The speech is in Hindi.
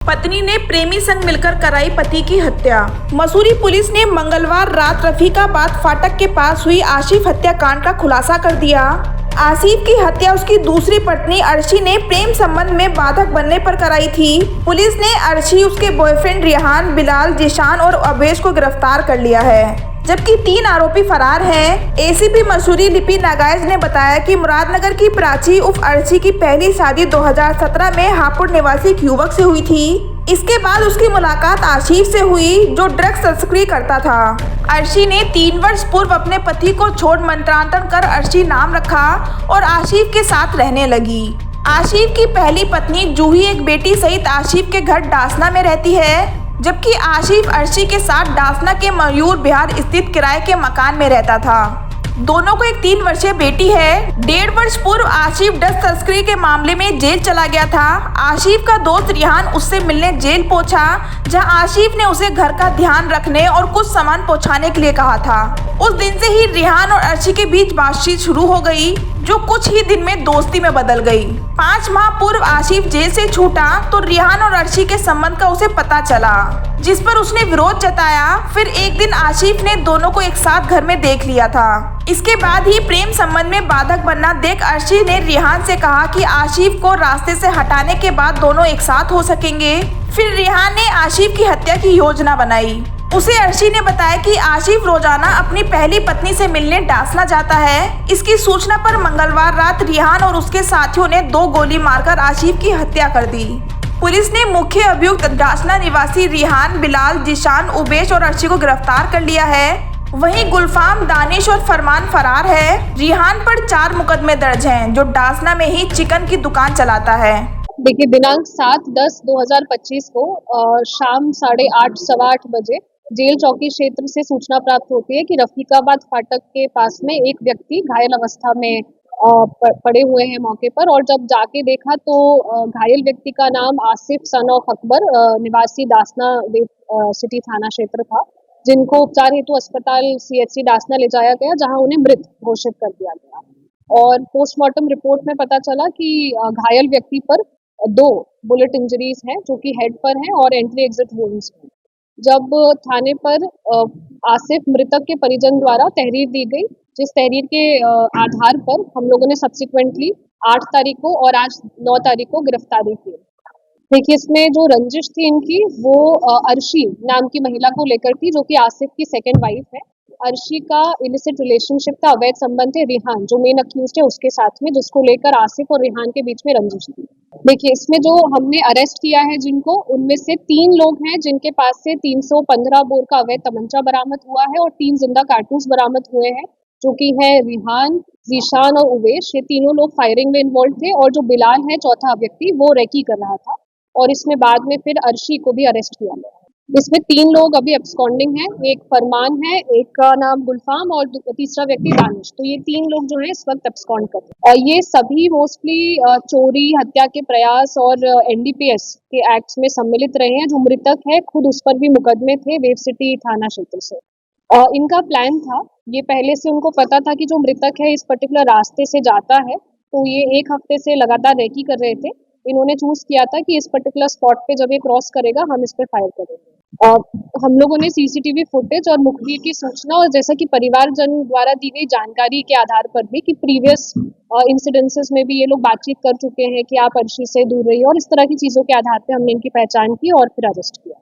पत्नी ने प्रेमी संग मिलकर कराई पति की हत्या। मसूरी पुलिस ने मंगलवार रात रफीकाबाद फाटक के पास हुई आसिफ हत्याकांड का खुलासा कर दिया। आसिफ की हत्या उसकी दूसरी पत्नी अर्शी ने प्रेम संबंध में बाधक बनने पर कराई थी। पुलिस ने अर्शी, उसके बॉयफ्रेंड रिहान, बिलाल, जिशान और अवेश को गिरफ्तार कर लिया है, जबकि 3 आरोपी फरार हैं। एसीपी मसूरी लिपि नागाइज ने बताया कि मुरादनगर की प्राची उर्फ अर्शी की पहली शादी 2017 में हापुड़ निवासी एक युवक से हुई थी। इसके बाद उसकी मुलाकात आसिफ से हुई, जो ड्रग्स तस्करी करता था। अर्शी ने 3 वर्ष पूर्व अपने पति को छोड़ मंत्रांतरण कर अर्शी नाम रखा और आसिफ के साथ रहने लगी। आसिफ की पहली पत्नी जूही एक बेटी सहित आसिफ के घर डासना में रहती है, जबकि आसिफ अर्शी के साथ डासना के मयूर बिहार स्थित किराए के मकान में रहता था। दोनों को एक 3 वर्षीय बेटी है। 1.5 वर्ष पूर्व आसिफ ड्रग्स तस्करी के मामले में जेल चला गया था। आसिफ का दोस्त रिहान उससे मिलने जेल पहुंचा, जहां आसिफ ने उसे घर का ध्यान रखने और कुछ सामान पहुंचाने के लिए कहा था। उस दिन से ही रिहान और अर्शी के बीच बातचीत शुरू हो गई, जो कुछ ही दिन में दोस्ती में बदल गई। 5 माह पूर्व आसिफ जेल से छूटा तो रिहान और अर्शी के संबंध का उसे पता चला, जिस पर उसने विरोध जताया। फिर एक दिन आसिफ ने दोनों को एक साथ घर में देख लिया था। इसके बाद ही प्रेम संबंध में बाधक बनना देख अर्शी ने रिहान से कहा कि आसिफ को रास्ते से हटाने के बाद दोनों एक साथ हो सकेंगे। फिर रिहान ने आसिफ की हत्या की योजना बनाई। उसे अर्शी ने बताया कि आसिफ रोजाना अपनी पहली पत्नी से मिलने डासना जाता है। इसकी सूचना पर मंगलवार रात रिहान और उसके साथियों ने 2 गोली मारकर आसिफ की हत्या कर दी। पुलिस ने मुख्य अभियुक्त डासना निवासी रिहान, बिलाल, जिशान, उबेश और अर्शी को गिरफ्तार कर लिया है। वहीं गुलफाम, दानिश और फरमान फरार है। रिहान पर 4 मुकदमे दर्ज हैं, जो डासना में ही चिकन की दुकान चलाता है। देखिए, दिनांक 7/10/2025 को शाम 8:30 सवा 8 बजे जेल चौकी क्षेत्र से सूचना प्राप्त होती है कि रफीकाबाद फाटक के पास में एक व्यक्ति घायल अवस्था में पड़े हुए हैं मौके पर। और जब जाके देखा तो घायल व्यक्ति का नाम आसिफ सन ऑफ अकबर निवासी डासना सिटी थाना क्षेत्र था, जिनको उपचार हेतु अस्पताल CHC डासना ले जाया गया, जहां उन्हें मृत घोषित कर दिया गया। और पोस्टमार्टम रिपोर्ट में पता चला कि घायल व्यक्ति पर 2 बुलेट इंजरीज हैं, जो कि हेड पर हैं और एंट्री एग्जिट वुंड्स हैं। जब थाने पर आसिफ मृतक के परिजन द्वारा तहरीर दी गई, जिस तहरीर के आधार पर हम लोगों ने सब्सिक्वेंटली 8 तारीख को और आज 9 तारीख को गिरफ्तारी की। देखिए, इसमें जो रंजिश थी इनकी, वो अर्शी नाम की महिला को लेकर थी, जो कि आसिफ की सेकंड वाइफ है। अर्शी का इलिसिट रिलेशनशिप था, अवैध संबंध है रिहान, जो मेन अक्यूज्ड है, उसके साथ में, जिसको लेकर आसिफ और रिहान के बीच में रंजिश थी। देखिए, इसमें जो हमने अरेस्ट किया है जिनको, उनमें से 3 लोग हैं जिनके पास से 315 बोर का अवैध तमंचा बरामद हुआ है और 3 जिंदा कारतूस बरामद हुए हैं, जो कि है रिहान, जीशान और उवेश। ये तीनों लोग फायरिंग में इन्वॉल्व थे। और जो बिलाल है, चौथा व्यक्ति, वो रेकी कर रहा था। और इसमें बाद में फिर अर्शी को भी अरेस्ट किया गया। इसमें 3 लोग अभी एब्सकॉन्डिंग हैं, एक फरमान है, एक का नाम गुलफाम और तीसरा व्यक्ति दानिश। तो ये 3 लोग जो है इस वक्त एब्सकॉन्ड कर रहे हैं। और ये सभी मोस्टली चोरी, हत्या के प्रयास और NDPS के एक्ट्स में सम्मिलित रहे हैं। जो मृतक है खुद, उस पर भी मुकदमे थे वेव सिटी थाना क्षेत्र से। इनका प्लान था, ये पहले से उनको पता था कि जो मृतक है इस पर्टिकुलर रास्ते से जाता है, तो ये 1 हफ्ते से लगातार रेकी कर रहे थे। इन्होंने चूज किया था कि इस पर्टिकुलर स्पॉट पे जब ये क्रॉस करेगा, हम इस पे फायर करेंगे। हम लोगों ने CCTV फुटेज और मुखबिर की सूचना और जैसा कि परिवारजन द्वारा दी गई जानकारी के आधार पर भी कि प्रीवियस इंसिडेंसेस में भी ये लोग बातचीत कर चुके हैं कि आप अर्शी से दूर रहिए, और इस तरह की चीजों के आधार पर हमने इनकी पहचान की और फिर अरेस्ट किया।